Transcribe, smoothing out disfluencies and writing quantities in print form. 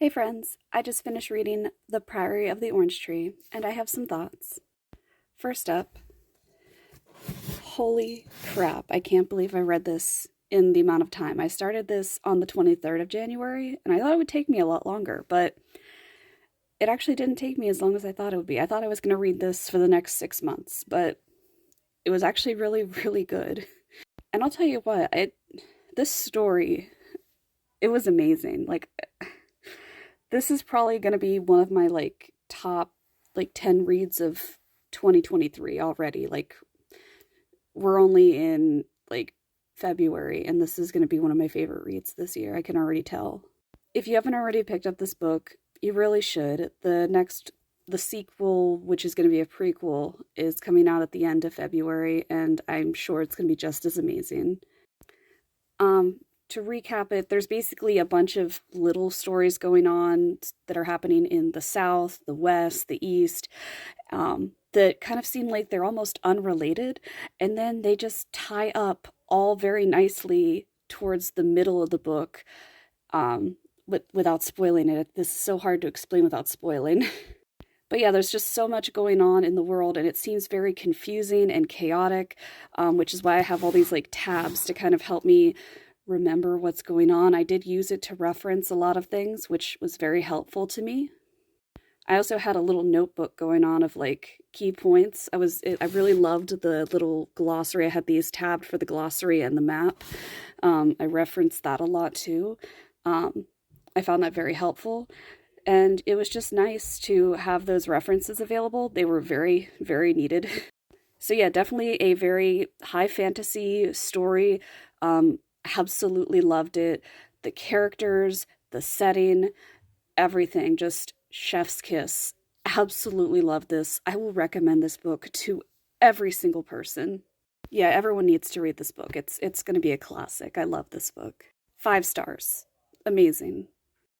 Hey friends, I just finished reading The Priory of the Orange Tree, and I have some thoughts. First up, holy crap, I can't believe I read this in the amount of time. I started this on the 23rd of January, and I thought it would take me a lot longer, but it actually didn't take me as long as I thought it would be. I thought I was going to read this for the next 6 months, but it was actually really, really good. And I'll tell you what, this story, it was amazing. This is probably going to be one of my top 10 reads of 2023 already. We're only in February, and this is going to be one of my favorite reads this year. I can already tell. If you haven't already picked up this book, you really should. The sequel, which is going to be a prequel, is coming out at the end of February, and I'm sure it's going to be just as amazing. To recap it, there's basically a bunch of little stories going on that are happening in the South, the West, the East, that kind of seem like they're almost unrelated, and then they just tie up all very nicely towards the middle of the book, without spoiling it. This is so hard to explain without spoiling. But yeah, there's just so much going on in the world, and it seems very confusing and chaotic, which is why I have all these tabs to kind of help me remember what's going on. I did use it to reference a lot of things, which was very helpful to me. I also had a little notebook going on of key points. I really loved the little glossary. I had these tabbed for the glossary and the map. I referenced that a lot too. I found that very helpful. And it was just nice to have those references available. They were very, very needed. So yeah, definitely a very high fantasy story. Absolutely loved it. The characters, the setting, everything, just chef's kiss. Absolutely love this. I will recommend this book to every single person. Yeah, everyone needs to read this book. It's going to be a classic. I love this book. 5 stars. Amazing.